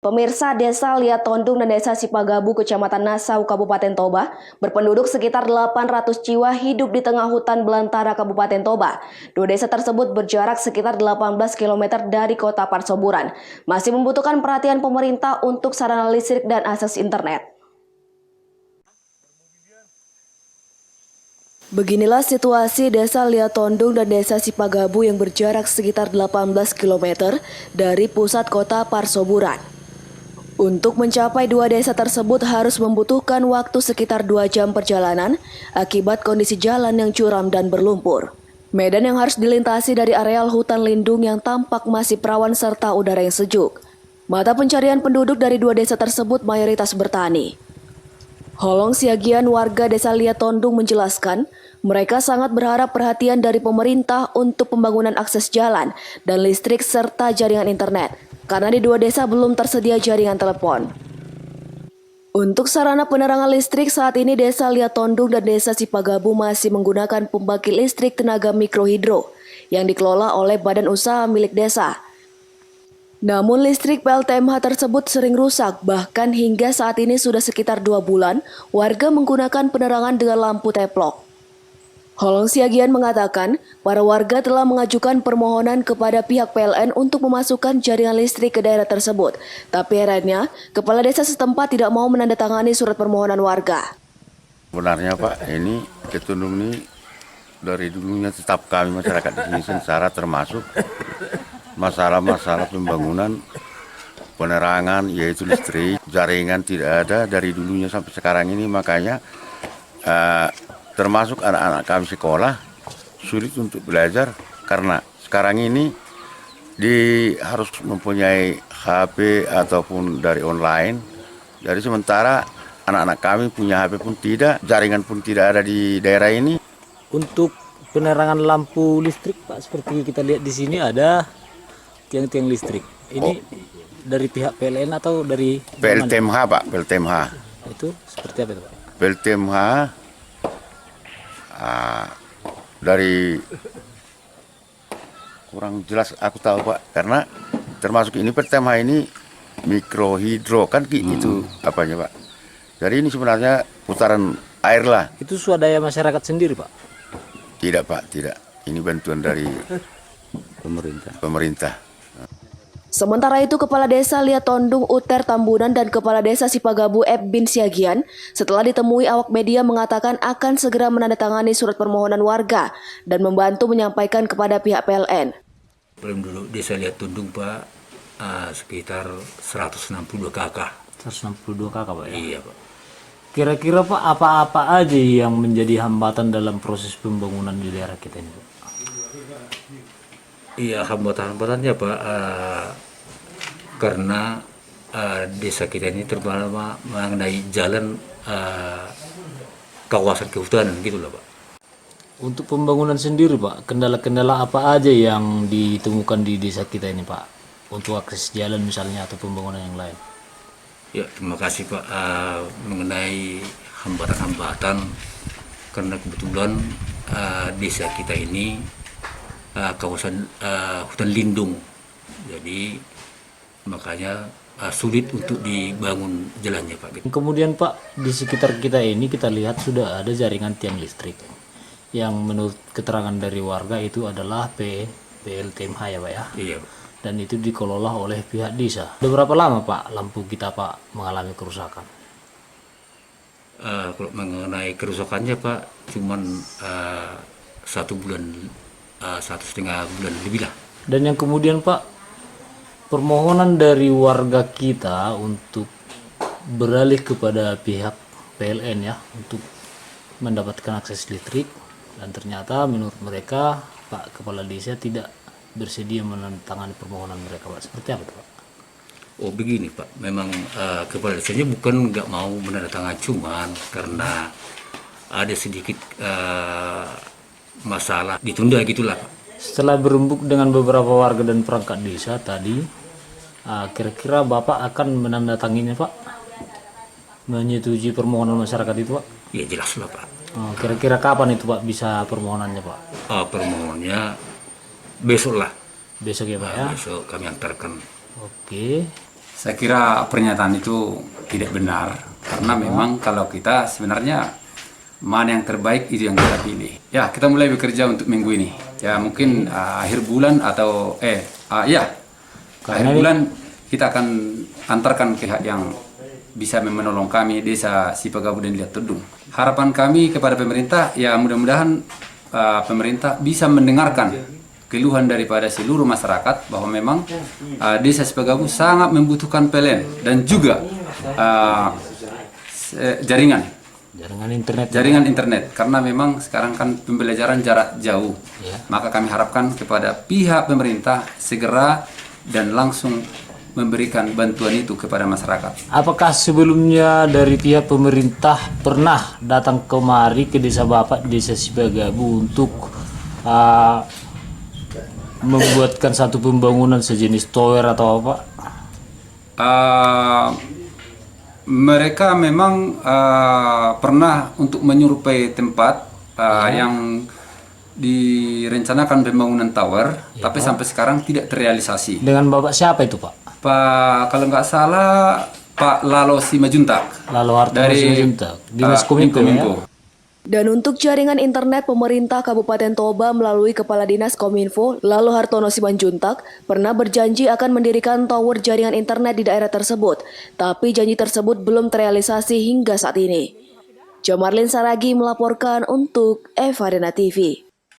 Pemirsa Desa Liatondung dan Desa Sipagabu, Kecamatan Nasau, Kabupaten Toba, berpenduduk sekitar 800 jiwa hidup di tengah hutan belantara Kabupaten Toba. Dua desa tersebut berjarak sekitar 18 km dari kota Parsoburan. Masih membutuhkan perhatian pemerintah untuk sarana listrik dan akses internet. Beginilah situasi Desa Liatondung dan Desa Sipagabu yang berjarak sekitar 18 km dari pusat kota Parsoburan. Untuk mencapai dua desa tersebut harus membutuhkan waktu sekitar 2 jam perjalanan akibat kondisi jalan yang curam dan berlumpur. Medan yang harus dilintasi dari areal hutan lindung yang tampak masih perawan serta udara yang sejuk. Mata pencarian penduduk dari dua desa tersebut mayoritas bertani. Holong Siagian, warga Desa Liatondung, menjelaskan mereka sangat berharap perhatian dari pemerintah untuk pembangunan akses jalan dan listrik serta jaringan internet, karena di dua desa belum tersedia jaringan telepon. Untuk sarana penerangan listrik saat ini Desa Liatondung dan Desa Sipagabu masih menggunakan pembangkit listrik tenaga mikrohidro yang dikelola oleh badan usaha milik desa. Namun listrik PLTMH tersebut sering rusak, bahkan hingga saat ini sudah sekitar 2 bulan warga menggunakan penerangan dengan lampu teplok. Holong Siagian mengatakan, para warga telah mengajukan permohonan kepada pihak PLN untuk memasukkan jaringan listrik ke daerah tersebut. Tapi herannya, kepala desa setempat tidak mau menandatangani surat permohonan warga. Sebenarnya Pak, ini Ketundung ini dari dulunya tetap kami masyarakat di sini sengsara, termasuk masalah-masalah pembangunan penerangan, yaitu listrik, jaringan tidak ada dari dulunya sampai sekarang ini. Makanya termasuk anak-anak kami sekolah sulit untuk belajar karena sekarang ini harus mempunyai HP ataupun dari online. Jadi sementara anak-anak kami punya HP pun tidak, jaringan pun tidak ada di daerah ini. Untuk penerangan lampu listrik Pak, seperti kita lihat di sini ada tiang-tiang listrik. Ini dari pihak PLN atau dari PLTMH Pak, PLTMH. Itu seperti apa itu Pak? PLTMH dari kurang jelas aku tahu Pak, karena termasuk ini PLTMH ini mikrohidro kan itu apanya Pak. Jadi ini sebenarnya putaran air lah. Itu swadaya masyarakat sendiri Pak? Tidak Pak, tidak. Ini bantuan dari pemerintah. Sementara itu, Kepala Desa Liatondung Uter Tambunan dan Kepala Desa Sipagabu Bin Siagian setelah ditemui awak media mengatakan akan segera menandatangani surat permohonan warga dan membantu menyampaikan kepada pihak PLN. Penduduk Desa Liatondung Pak sekitar 162 kakak. 162 kakak Pak ya? Iya Pak. Kira-kira Pak, apa-apa aja yang menjadi hambatan dalam proses pembangunan di daerah kita ini Pak? Iya, hambatan-hambatannya Pak, karena desa kita ini terutama mengenai jalan kawasan kehutanan gitu lah Pak. Untuk pembangunan sendiri Pak, kendala-kendala apa aja yang ditemukan di desa kita ini Pak? Untuk akses jalan misalnya atau pembangunan yang lain? Ya, terima kasih Pak. Mengenai hambatan-hambatan, karena kebetulan desa kita ini kawasan hutan lindung, jadi makanya sulit untuk dibangun jalannya Pak. Kemudian Pak, di sekitar kita ini kita lihat sudah ada jaringan tiang listrik yang menurut keterangan dari warga itu adalah PLTMH ya Pak ya? Iya Pak. Dan itu dikelola oleh pihak desa. Sudah berapa lama Pak lampu kita Pak mengalami kerusakan? Kalau mengenai kerusakannya Pak, cuman 1 bulan, 1,5 bulan lebih lah. Dan yang kemudian Pak, permohonan dari warga kita untuk beralih kepada pihak PLN ya untuk mendapatkan akses listrik, dan ternyata menurut mereka Pak Kepala Desa tidak bersedia menandatangani permohonan mereka Pak. Seperti apa Pak? Oh begini Pak, memang kepala desanya bukan nggak mau menandatangani, cuman karena ada sedikit masalah ditunda gitulah Pak. Setelah berembuk dengan beberapa warga dan perangkat desa tadi, kira-kira Bapak akan menandatanginya Pak? Menyetujui permohonan masyarakat itu Pak? Ya jelas lah Pak. Kira-kira kapan itu Pak bisa permohonannya Pak? Permohonannya besok lah. Besok ya Pak ya? Besok kami antarkan. Oke. Saya kira pernyataan itu tidak benar, karena memang kalau kita sebenarnya mana yang terbaik itu yang kita pilih. Ya, kita mulai bekerja untuk minggu ini. Ya, mungkin akhir bulan atau akhir bulan kita akan antarkan pihak yang bisa menolong kami desa Sipagabu dan Liat Tondung. Harapan kami kepada pemerintah, ya mudah-mudahan pemerintah bisa mendengarkan keluhan daripada seluruh masyarakat bahwa memang desa Sipagabu sangat membutuhkan PLN dan juga jaringan internet karena memang sekarang kan pembelajaran jarak jauh. Maka kami harapkan kepada pihak pemerintah segera dan langsung memberikan bantuan itu kepada masyarakat. Apakah sebelumnya dari pihak pemerintah pernah datang kemari ke desa Bapak, desa Sipagabu untuk membuatkan satu pembangunan sejenis tower atau apa? Mereka memang pernah untuk menyerupai tempat yang direncanakan pembangunan tower, tapi sampai sekarang tidak terrealisasi. Dengan Bapak siapa itu, Pak? Kalau nggak salah Pak Lalo Simajuntak Lalu Hartono dari Simajuntak, Dinas Kominfo ya? Dan untuk jaringan internet, pemerintah Kabupaten Toba melalui Kepala Dinas Kominfo, Lalo Hartono Simanjuntak, pernah berjanji akan mendirikan tower jaringan internet di daerah tersebut. Tapi janji tersebut belum terrealisasi hingga saat ini. Jamarlin Saragi melaporkan untuk Eva Arena TV.